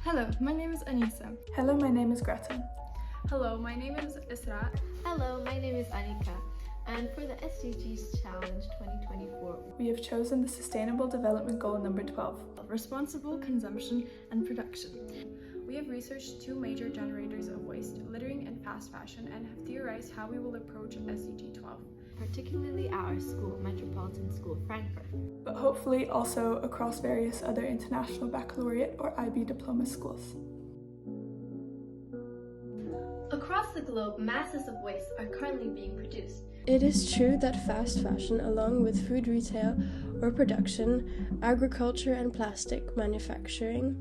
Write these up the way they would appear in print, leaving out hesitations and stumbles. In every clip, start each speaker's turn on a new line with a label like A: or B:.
A: Hello, my name is Anissa.
B: Hello, my name is Greta.
A: Hello, my name is Isra.
C: Hello, my name is Anika, and for the SDGs Challenge 2024,
B: We have chosen the Sustainable Development Goal number 12.
A: Responsible consumption and production. We have researched two major generators of waste, littering and fast fashion, and have theorized how we will approach SDG 12.
C: particularly our school, Metropolitan School Frankfurt.
B: But hopefully also across various other international baccalaureate or IB diploma schools.
D: Across the globe, masses of waste are currently being produced.
E: It is true that fast fashion, along with food retail or production, agriculture, and plastic manufacturing,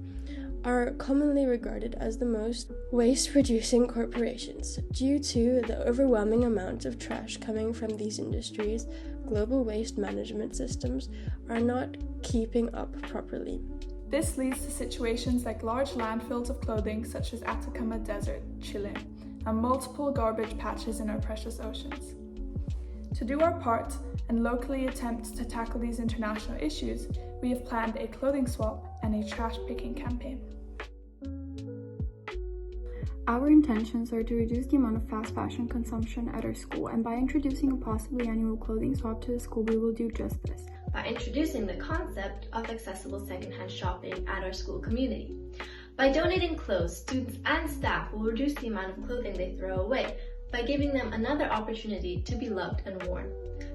E: are commonly regarded as the most waste-producing corporations. Due to the overwhelming amount of trash coming from these industries, global waste management systems are not keeping up properly.
B: This leads to situations like large landfills of clothing such as Atacama Desert, Chile, and multiple garbage patches in our precious oceans. To do our part and locally attempt to tackle these international issues, we have planned a clothing swap and a trash picking campaign.
F: Our intentions are to reduce the amount of fast fashion consumption at our school, and by introducing a possibly annual clothing swap to the school, we will do just this.
D: By introducing the concept of accessible secondhand shopping at our school community. By donating clothes, students and staff will reduce the amount of clothing they throw away by giving them another opportunity to be loved and worn.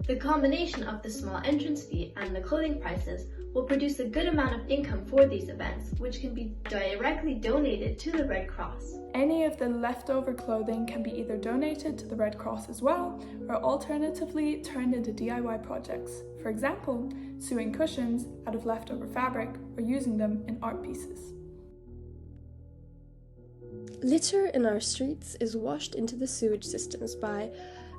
D: The combination of the small entrance fee and the clothing prices will produce a good amount of income for these events, which can be directly donated to the Red Cross.
B: Any of the leftover clothing can be either donated to the Red Cross as well, or alternatively turned into DIY projects. For example, sewing cushions out of leftover fabric or using them in art pieces.
E: Litter in our streets is washed into the sewage systems by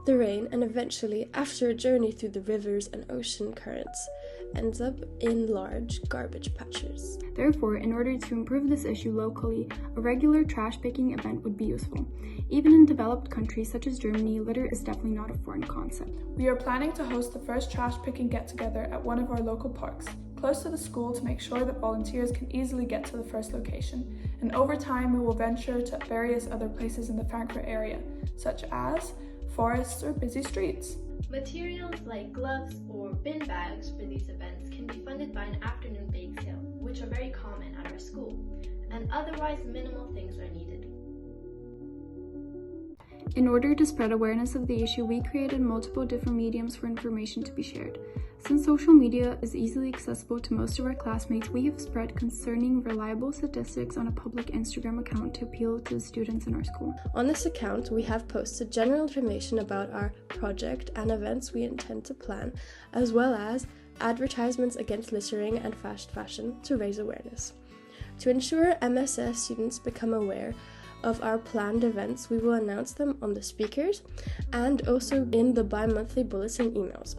E: the rain, and eventually, after a journey through the rivers and ocean currents, ends up in large garbage patches.
F: Therefore, in order to improve this issue locally, a regular trash picking event would be useful. Even in developed countries such as Germany, litter is definitely not a foreign concept.
B: We are planning to host the first trash picking get-together at one of our local parks, close to the school, to make sure that volunteers can easily get to the first location. And over time, we will venture to various other places in the Frankfurt area, such as forests or busy streets.
D: Materials like gloves or bin bags for these events can be funded by an afternoon bake sale, which are very common at our school, and otherwise minimal things are needed.
F: In order to spread awareness of the issue, we created multiple different mediums for information to be shared. Since social media is easily accessible to most of our classmates, we have spread concerning reliable statistics on a public Instagram account to appeal to the students in our school.
E: On this account, we have posted general information about our project and events we intend to plan, as well as advertisements against littering and fast fashion to raise awareness. To ensure MSS students become aware of our planned events, we will announce them on the speakers and also in the bi-monthly bulletin emails.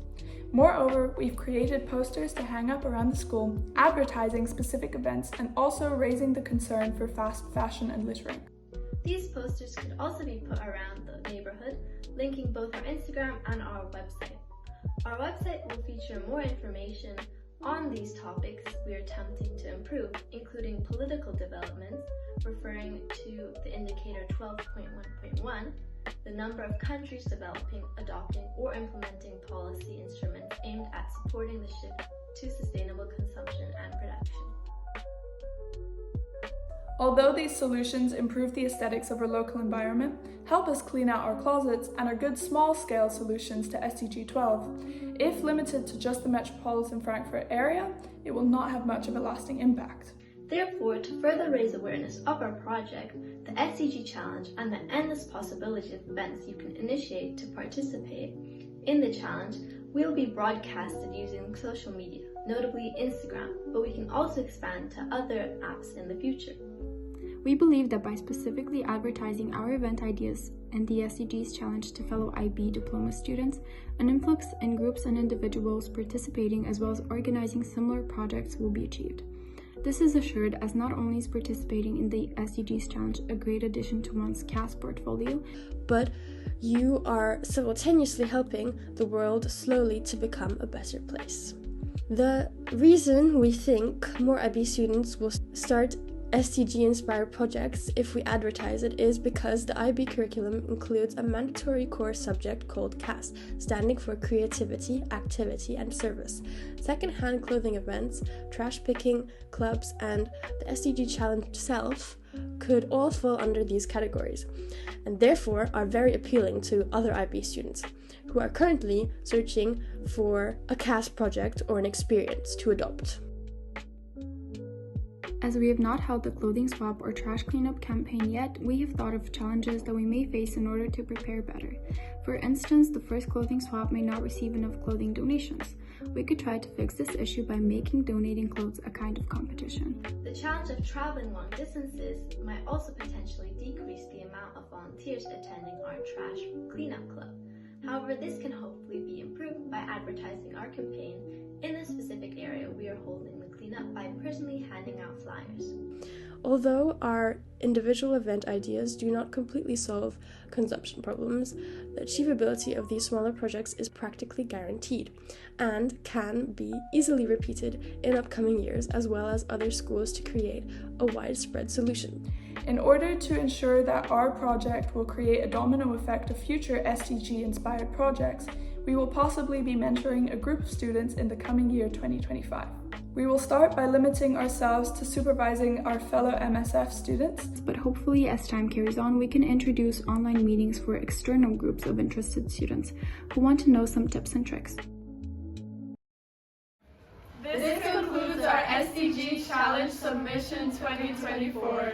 B: Moreover, we've created posters to hang up around the school, advertising specific events and also raising the concern for fast fashion and littering.
D: These posters could also be put around the neighborhood, linking both our Instagram and our website. Our website will feature more information on these topics we are attempting to improve, including political developments, referring to the indicator 12.1.1, the number of countries developing, adopting, or implementing policy instruments aimed at supporting the shift to sustainable consumption and production.
B: Although these solutions improve the aesthetics of our local environment, help us clean out our closets, and are good small-scale solutions to SDG 12, if limited to just the metropolitan Frankfurt area, it will not have much of a lasting impact.
D: Therefore, to further raise awareness of our project, the SDG Challenge, and the endless possibility of events you can initiate to participate in the challenge, will be broadcasted using social media, notably Instagram, but we can also expand to other apps in the future.
F: We believe that by specifically advertising our event ideas and the SDGs Challenge to fellow IB diploma students, an influx in groups and individuals participating as well as organizing similar projects will be achieved. This is assured as not only is participating in the SDGs Challenge a great addition to one's CAS portfolio,
E: but you are simultaneously helping the world slowly to become a better place. The reason we think more IB students will start SDG-inspired projects, if we advertise it, is because the IB curriculum includes a mandatory core subject called CAS, standing for Creativity, Activity and Service. Second-hand clothing events, trash picking clubs, and the SDG challenge itself could all fall under these categories, and therefore are very appealing to other IB students who are currently searching for a CAS project or an experience to adopt.
F: As we have not held the clothing swap or trash cleanup campaign yet, we have thought of challenges that we may face in order to prepare better. For instance, the first clothing swap may not receive enough clothing donations. We could try to fix this issue by making donating clothes a kind of competition.
D: The challenge of traveling long distances might also potentially decrease the amount of volunteers attending our trash cleanup club. However, this can hopefully be improved by advertising our campaign in the specific area we are holding the cleanup by personally handing out flyers.
E: Although our individual event ideas do not completely solve consumption problems, the achievability of these smaller projects is practically guaranteed and can be easily repeated in upcoming years, as well as other schools, to create a widespread solution.
B: In order to ensure that our project will create a domino effect of future SDG-inspired projects, we will possibly be mentoring a group of students in the coming year 2025. We will start by limiting ourselves to supervising our fellow MSF students.
F: But hopefully, as time carries on, we can introduce online meetings for external groups of interested students who want to know some tips and tricks.
B: This concludes our SDG Challenge Submission 2024.